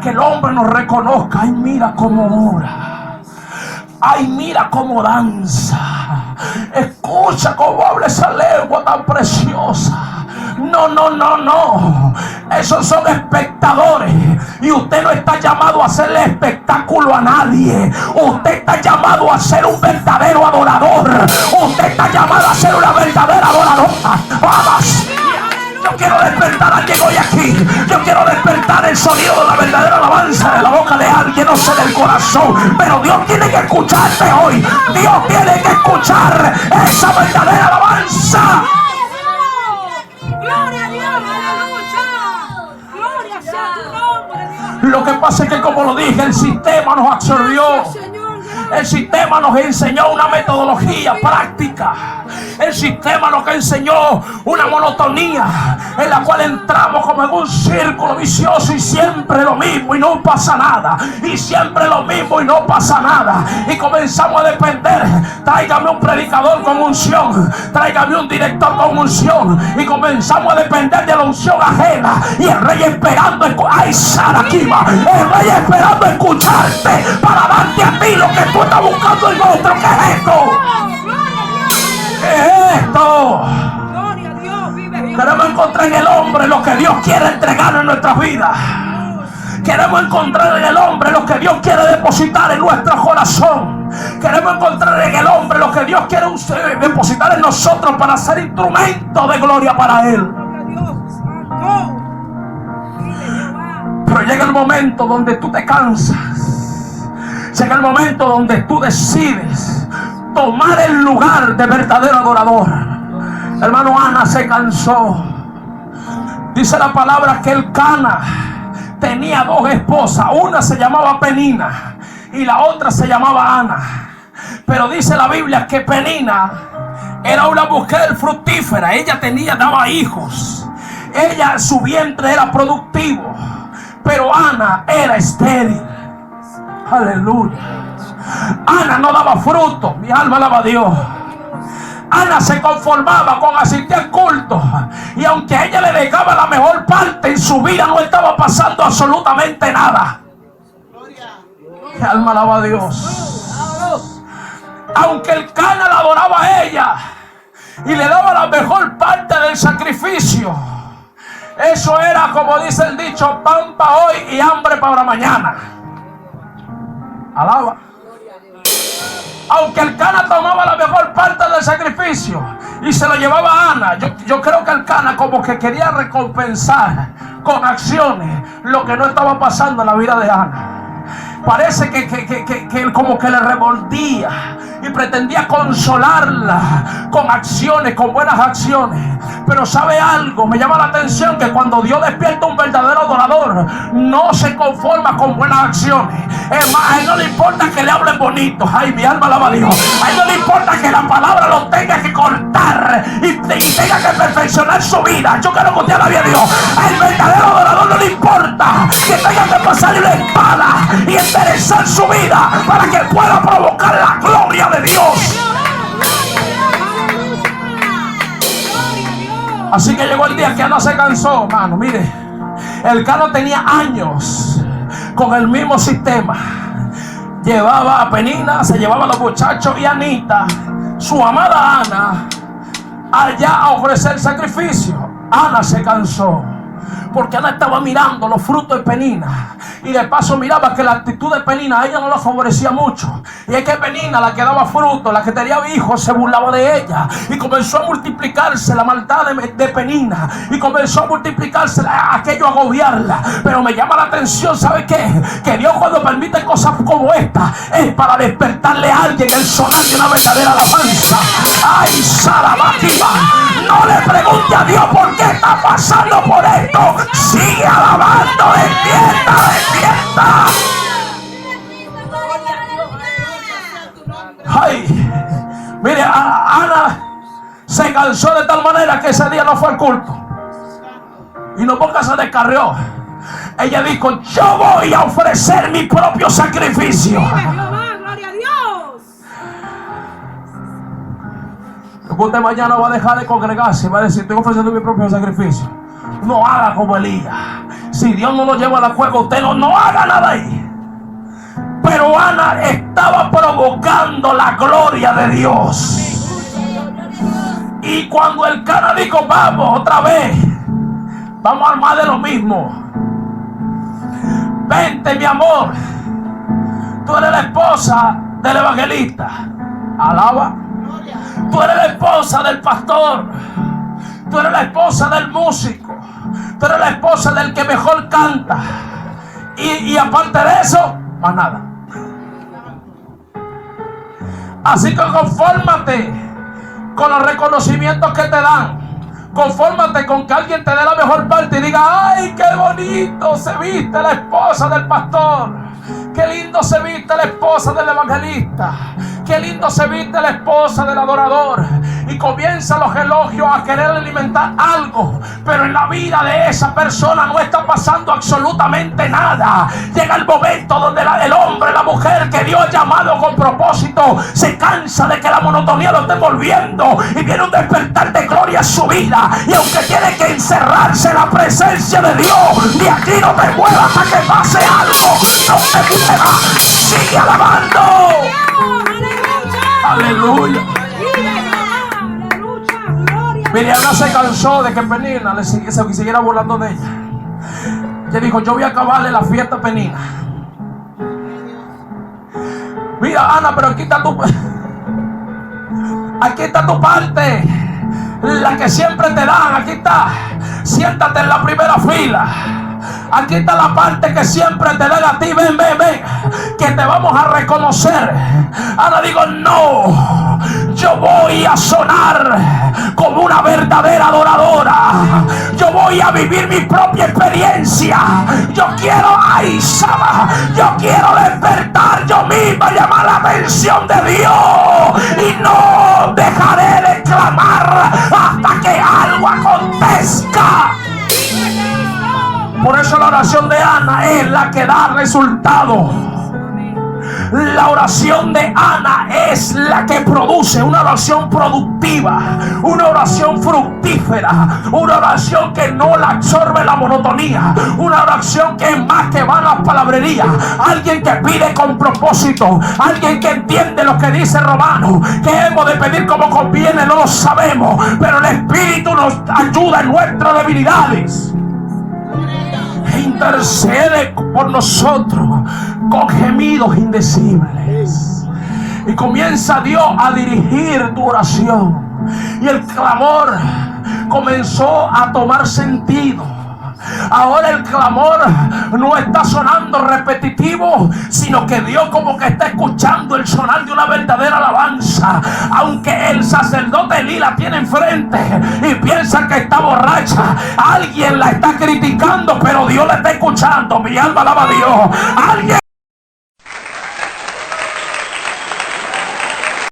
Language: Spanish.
que el hombre nos reconozca. Ay, mira cómo ora. Ay, mira cómo danza. Escucha cómo habla esa lengua tan preciosa. No, no, no, no. Esos son espectadores. Y usted no está llamado a hacerle espectáculo a nadie. Usted está llamado a ser un verdadero adorador. Usted está llamado a ser una verdadera adoradora. Vamos. Yo quiero despertar a alguien hoy aquí. Yo quiero despertar el sonido de la verdadera alabanza de la boca de alguien, no sé, del corazón. Pero Dios tiene que escucharte hoy. Dios tiene que escuchar esa verdadera alabanza. Gloria a Dios, aleluya. Gloria sea tu nombre, Dios. Lo que pasa es que, como lo dije, el sistema nos absorbió. El sistema nos enseñó una metodología práctica. El sistema nos enseñó una monotonía en la cual entramos como en un círculo vicioso y siempre lo mismo y no pasa nada. Y siempre lo mismo y no pasa nada. Y comenzamos a depender. Tráigame un predicador con unción. Tráigame un director con unción. Y comenzamos a depender de la unción ajena. Y el rey esperando. ¡Ay, Saraquima! El rey esperando escucharte para darte a ti lo que tú estás buscando en otro. ¿Qué es esto? ¿Qué es esto? Queremos encontrar en el hombre lo que Dios quiere entregar en nuestras vidas. Queremos encontrar en el hombre lo que Dios quiere depositar en nuestro corazón. Queremos encontrar en el hombre lo que Dios quiere depositar en nosotros para ser instrumento de gloria para Él. Pero llega el momento donde tú te cansas. Llega el momento donde tú decides tomar el lugar de verdadero adorador. Hermano, Ana se cansó. Dice la palabra que el Cana tenía dos esposas. Una se llamaba Penina y la otra se llamaba Ana. Pero dice la Biblia que Penina era una mujer fructífera. Ella daba hijos. Ella, su vientre era productivo. Pero Ana era estéril. Aleluya. Ana no daba fruto. Mi alma alaba a Dios. Ana se conformaba con asistir al culto. Y aunque a ella le dejaba la mejor parte, en su vida no estaba pasando absolutamente nada. Mi alma alaba a Dios. Aunque el Cana la adoraba a ella y le daba la mejor parte del sacrificio, eso era, como dice el dicho, pan para hoy y hambre para mañana. Alaba. Aunque el Cana tomaba la mejor parte del sacrificio y se lo llevaba a Ana, yo creo que el Cana como que quería recompensar con acciones lo que no estaba pasando en la vida de Ana. Parece que él como que le remordía y pretendía consolarla con acciones, con buenas acciones. Pero ¿sabe algo? Me llama la atención que cuando Dios despierta un verdadero adorador, no se conforma con buenas acciones. Es más, a él no le importa que le hablen bonito. Ay, mi alma alaba a Dios. A él no le importa que la palabra lo tenga que cortar y tenga que perfeccionar su vida. Yo quiero que usted alabe a Dios. Al verdadero adorador no le importa que tenga que pasarle una espada y enderezar su vida para que pueda provocar la gloria de Dios. Así que llegó el día que Ana se cansó, mano. Mire, el Cana tenía años con el mismo sistema. Llevaba a Penina, se llevaba a los muchachos y a Anita, su amada Ana, allá a ofrecer sacrificio. Ana se cansó porque Ana estaba mirando los frutos de Penina y de paso miraba que la actitud de Penina a ella no la favorecía mucho. Y es que Penina, la que daba fruto, la que tenía hijos, se burlaba de ella y comenzó a multiplicarse la maldad de Penina y comenzó a multiplicarse aquello, a agobiarla. Pero me llama la atención, ¿sabe qué? Que Dios, cuando permite cosas como esta, es para despertarle a alguien el sonar de una verdadera alabanza. ¡Ay, Sarabaquiba! No le pregunte a Dios por qué está pasando por esto. Sigue alabando, despierta, despierta. Ay, mire, Ana se cansó de tal manera que ese día no fue al culto. Y no porque se descarrió. Ella dijo: yo voy a ofrecer mi propio sacrificio. Gloria a Dios. Usted mañana va a dejar de congregarse y va a decir: estoy ofreciendo mi propio sacrificio. No haga como Elías. Si Dios no lo lleva a la cueva, usted no haga nada ahí. Pero Ana estaba provocando la gloria de Dios. Y cuando el Cana dijo, vamos otra vez, vamos a armar de lo mismo. Vente, mi amor, tú eres la esposa del evangelista. Alaba. Tú eres la esposa del pastor. Tú eres la esposa del músico. Tú eres la esposa del que mejor canta. Y aparte de eso, más nada. Así que confórmate con los reconocimientos que te dan. Confórmate con que alguien te dé la mejor parte y diga, ay, qué bonito se viste la esposa del pastor. Qué lindo se viste la esposa del evangelista. Qué lindo se viste la esposa del adorador. Y comienzan los elogios a querer alimentar algo, pero en la vida de esa persona no está pasando absolutamente nada. Llega el momento donde el hombre, la mujer que Dios ha llamado con propósito, se cansa de que la monotonía lo esté envolviendo y viene un despertar de gloria en su vida. Y aunque tiene que encerrarse en la presencia de Dios, de aquí no te muevas hasta que pase algo. No te muevas, sigue alabando. Aleluya. Miriana se cansó de que Penina se siguiera burlando de ella. Ella dijo, yo voy a acabarle la fiesta a Penina. Mira, Ana, pero aquí está tu parte, la que siempre te dan. Aquí está, siéntate en la primera fila. Aquí está la parte que siempre te dan a ti. Ven, que te vamos a reconocer. Ahora digo, no, yo voy a sonar como una verdadera adoradora. Yo voy a vivir mi propia experiencia. Yo quiero, ay, Saba, yo quiero despertar yo misma, llamar la atención de Dios. Y no dejaré de clamar hasta que algo acontezca. Por eso la oración de Ana es la que da resultado. La oración de Ana es la que produce una oración productiva, una oración fructífera, una oración que no la absorbe la monotonía, una oración que es más que van las palabrerías. Alguien que pide con propósito, alguien que entiende lo que dice Romano, que hemos de pedir como conviene, no lo sabemos, pero el Espíritu nos ayuda en nuestras debilidades. Intercede por nosotros con gemidos indecibles. Y comienza Dios a dirigir tu oración. Y el clamor comenzó a tomar sentido. Ahora el clamor no está sonando repetitivo, sino que Dios como que está escuchando el sonar de una verdadera alabanza. Aunque el sacerdote Elí la tiene enfrente y piensa que está borracha, alguien la está criticando, pero Dios la está escuchando. Mi alma alaba a Dios. Alguien